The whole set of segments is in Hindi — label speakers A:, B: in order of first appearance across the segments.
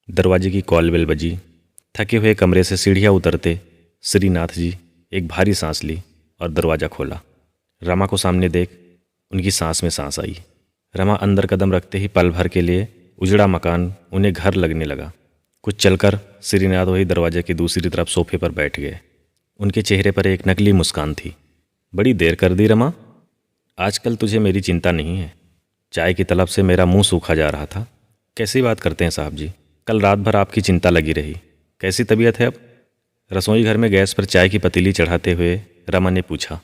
A: दरवाजे की कॉल बेल बजी। थके हुए कमरे से सीढ़ियाँ उतरते श्रीनाथ जी एक भारी सांस ली और दरवाज़ा खोला। रमा को सामने देख उनकी सांस में सांस आई। रमा अंदर कदम रखते ही पल भर के लिए उजड़ा मकान उन्हें घर लगने लगा। कुछ चलकर श्रीनाथ वही दरवाजे की दूसरी तरफ सोफे पर बैठ गए। उनके चेहरे पर एक नकली मुस्कान थी। बड़ी देर कर दी रमा, आजकल तुझे मेरी चिंता नहीं है। चाय की तलब से मेरा मुंह सूखा जा रहा था। कैसी बात करते हैं साहब जी, कल रात भर आपकी चिंता लगी रही। कैसी तबीयत है अब? रसोई घर में गैस पर चाय की पतीली चढ़ाते हुए रमा ने पूछा।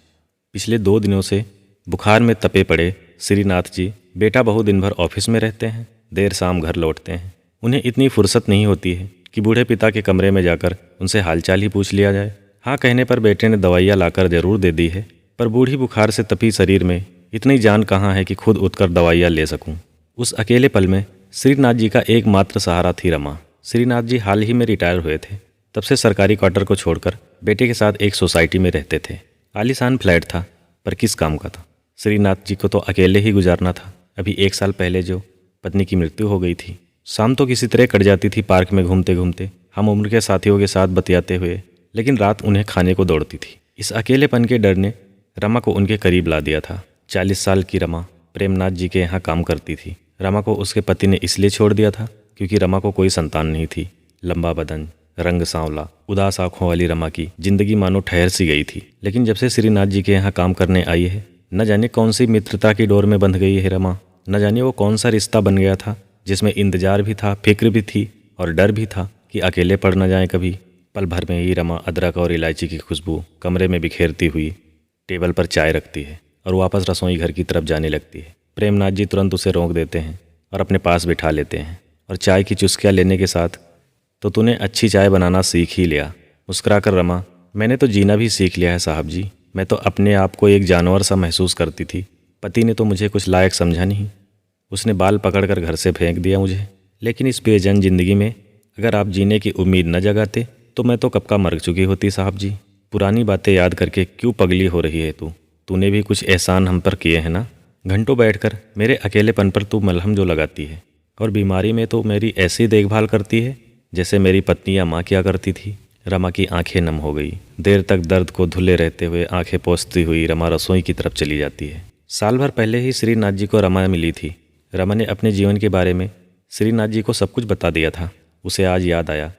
A: पिछले 2 दिनों से बुखार में तपे पड़े श्रीनाथ जी बेटा बहू दिन भर ऑफिस में रहते हैं, देर शाम घर लौटते हैं। उन्हें इतनी फुर्सत नहीं होती है कि बूढ़े पिता के कमरे में जाकर उनसे हालचाल ही पूछ लिया जाए। हाँ कहने पर बेटे ने दवाइयाँ लाकर जरूर दे दी है, पर बूढ़ी बुखार से तपी शरीर में इतनी जान कहाँ है कि खुद उठकर दवाइयाँ ले सकूं। उस अकेले पल में श्रीनाथ जी का एकमात्र सहारा थी रमा। श्रीनाथ जी हाल ही में रिटायर हुए थे। तब से सरकारी क्वार्टर को छोड़कर बेटे के साथ एक सोसाइटी में रहते थे। आलीशान फ्लैट था, पर किस काम का था। श्रीनाथ जी को तो अकेले ही गुजारना था। अभी 1 साल पहले जो पत्नी की मृत्यु हो गई थी। शाम तो किसी तरह कट जाती थी पार्क में घूमते घूमते, हम उम्र के साथियों के साथ बतियाते हुए, लेकिन रात उन्हें खाने को दौड़ती थी। इस अकेलेपन के डर ने रमा को उनके करीब ला दिया था। 40 साल की रमा प्रेमनाथ जी के यहाँ काम करती थी। रमा को उसके पति ने इसलिए छोड़ दिया था क्योंकि रमा को कोई संतान नहीं थी। लंबा बदन, रंग सांवला, उदास आंखों वाली रमा की जिंदगी मानो ठहर सी गई थी। लेकिन जब से श्रीनाथ जी के यहाँ काम करने आई है, न जाने कौन सी मित्रता की डोर में बंध गई है रमा। न जाने वो कौन सा रिश्ता बन गया था जिसमें इंतजार भी था, फिक्र भी थी और डर भी था कि अकेले पड़ न जाए कभी। पल भर में ही रमा अदरक और इलायची की खुशबू कमरे में बिखेरती हुई टेबल पर चाय रखती है और वापस रसोई घर की तरफ जाने लगती है। प्रेमनाथ जी तुरंत उसे रोक देते हैं और अपने पास बिठा लेते हैं और चाय की चुस्कियाँ लेने के साथ, तो तूने अच्छी चाय बनाना सीख ही लिया। मुस्कुराकर रमा, मैंने तो जीना भी सीख लिया है साहब जी। मैं तो अपने आप को एक जानवर सा महसूस करती थी। पति ने तो मुझे कुछ लायक समझा नहीं, उसने बाल पकड़कर घर से फेंक दिया मुझे। लेकिन इस बेजान जिंदगी में अगर आप जीने की उम्मीद न जगाते तो मैं तो कब का मर चुकी होती साहब जी। पुरानी बातें याद करके क्यों पगली हो रही है तू? तूने भी कुछ एहसान हम पर किए हैं ना। घंटों बैठकर मेरे अकेलेपन पर तू मलहम जो लगाती है, और बीमारी में तो मेरी ऐसी देखभाल करती है जैसे मेरी पत्नी या माँ किया करती थी। रमा की आंखें नम हो गई। देर तक दर्द को धुले रहते हुए आंखें पोंछती हुई रमा रसोई की तरफ चली जाती है। साल भर पहले ही श्रीनाथ जी को रमा मिली थी। रमा ने अपने जीवन के बारे में श्रीनाथ जी को सब कुछ बता दिया था। उसे आज याद आया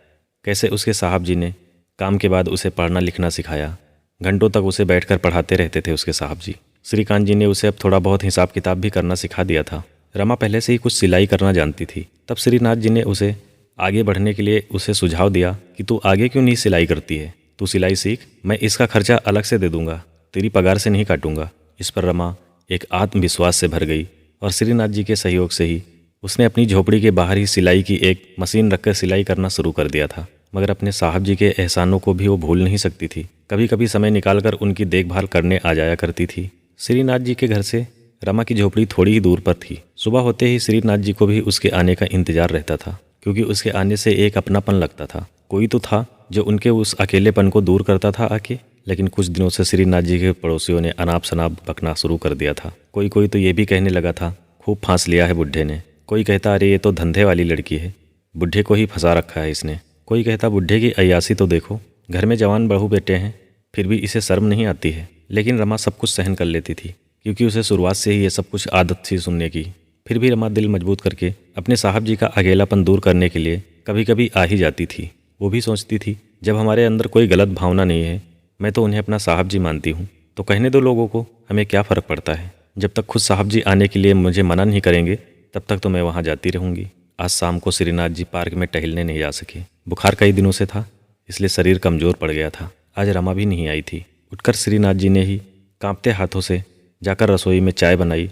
A: कैसे उसके साहब जी ने काम के बाद उसे पढ़ना लिखना सिखाया। घंटों तक उसे बैठकर पढ़ाते रहते थे उसके साहब जी। श्रीकांत जी ने उसे अब थोड़ा बहुत हिसाब किताब भी करना सिखा दिया था। रमा पहले से ही कुछ सिलाई करना जानती थी। तब श्रीनाथ जी ने उसे आगे बढ़ने के लिए उसे सुझाव दिया कि तू आगे क्यों नहीं सिलाई करती है, तू सिलाई सीख, मैं इसका खर्चा अलग से दे दूंगा, तेरी पगार से नहीं काटूंगा। इस पर रमा एक आत्मविश्वास से भर गई और श्रीनाथ जी के सहयोग से ही उसने अपनी झोपड़ी के बाहर ही सिलाई की एक मशीन रखकर सिलाई करना शुरू कर दिया था। मगर अपने साहब जी के एहसानों को भी वो भूल नहीं सकती थी। कभी कभी समय निकालकर उनकी देखभाल करने आ जाया करती थी। श्रीनाथ जी के घर से रमा की झोपड़ी थोड़ी ही दूर पर थी। सुबह होते ही श्रीनाथ जी को भी उसके आने का इंतजार रहता था, क्योंकि उसके आने से एक अपनापन लगता था। कोई तो था जो उनके उस अकेलेपन को दूर करता था आके। लेकिन कुछ दिनों से श्रीनाथ जी के पड़ोसियों ने अनाप शनाप बकना शुरू कर दिया था। कोई तो ये भी कहने लगा था, खूब फांस लिया है बुढ़े ने। कोई कहता, अरे ये तो धंधे वाली लड़की है, बुढ़े को ही फंसा रखा है इसने। कोई कहता, बुढ़े की अय्यासी तो देखो, घर में जवान बहू बेटे हैं फिर भी इसे शर्म नहीं आती है। लेकिन रमा सब कुछ सहन कर लेती थी, क्योंकि उसे शुरुआत से ही ये सब कुछ आदत थी सुनने की। फिर भी रमा दिल मजबूत करके अपने साहब जी का अकेलापन दूर करने के लिए कभी कभी आ ही जाती थी। वो भी सोचती थी, जब हमारे अंदर कोई गलत भावना नहीं है, मैं तो उन्हें अपना साहब जी मानती हूँ, तो कहने दो लोगों को, हमें क्या फ़र्क पड़ता है। जब तक खुद साहब जी आने के लिए मुझे मना नहीं करेंगे तब तक तो मैं वहाँ जाती रहूँगी। आज शाम को श्रीनाथ जी पार्क में टहलने नहीं जा सके। बुखार कई दिनों से था, इसलिए शरीर कमज़ोर पड़ गया था। आज रमा भी नहीं आई थी। उठकर श्रीनाथ जी ने ही कांपते हाथों से जाकर रसोई में चाय बनाई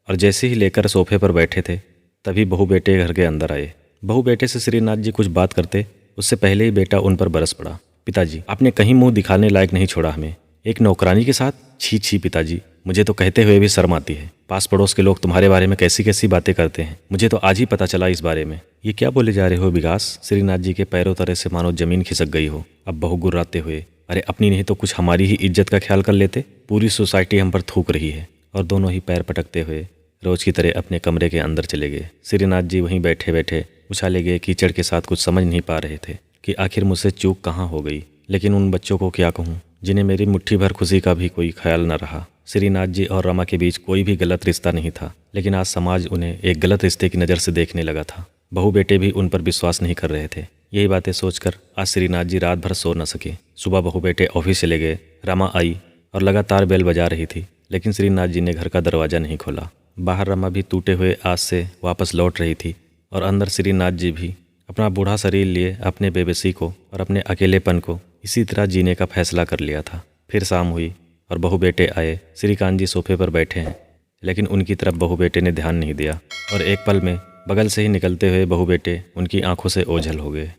A: और जैसे ही लेकर सोफे पर बैठे थे तभी बहू बेटे घर के अंदर आए। बहू बेटे से श्रीनाथ जी कुछ बात करते उससे पहले ही बेटा उन पर बरस पड़ा। पिताजी, आपने कहीं मुंह दिखाने लायक नहीं छोड़ा हमें, एक नौकरानी के साथ। छी छी पिताजी, मुझे तो कहते हुए भी शर्म आती है। पास पड़ोस के लोग तुम्हारे बारे में कैसी कैसी बातें करते हैं, मुझे तो आज ही पता चला इस बारे में। ये क्या बोले जा रहे हो विकास? श्रीनाथ जी के पैरों तले से मानो जमीन खिसक गई हो। अब बहू गुर्राते हुए, अरे अपनी नहीं तो कुछ हमारी ही इज्जत का ख्याल कर लेते, पूरी सोसाइटी हम पर थूक रही है। और दोनों ही पैर पटकते हुए रोज की तरह अपने कमरे के अंदर चले गए। श्रीनाथ जी वहीं बैठे बैठे उछाले गए कीचड़ के साथ कुछ समझ नहीं पा रहे थे कि आखिर मुझसे चूक कहाँ हो गई। लेकिन उन बच्चों को क्या कहूँ जिन्हें मेरी मुट्ठी भर खुशी का भी कोई ख्याल न रहा। श्रीनाथ जी और रमा के बीच कोई भी गलत रिश्ता नहीं था, लेकिन आज समाज उन्हें एक गलत रिश्ते की नज़र से देखने लगा था। बहू बेटे भी उन पर विश्वास नहीं कर रहे थे। यही बातें सोचकर आज श्रीनाथ जी रात भर सो न सके। सुबह बहू बेटे ऑफिस चले गए। रमा आई और लगातार बेल बजा रही थी, लेकिन श्रीनाथ जी ने घर का दरवाज़ा नहीं खोला। बाहर रमा भी टूटे हुए आज से वापस लौट रही थी और अंदर श्रीनाथ जी भी अपना बूढ़ा शरीर लिए अपने बेबसी को और अपने अकेलेपन को इसी तरह जीने का फैसला कर लिया था। फिर शाम हुई और बहू बेटे आए। श्रीकांत जी सोफे पर बैठे हैं, लेकिन उनकी तरफ बहू बेटे ने ध्यान नहीं दिया और एक पल में बगल से ही निकलते हुए बहू बेटे उनकी आंखों से ओझल हो गए।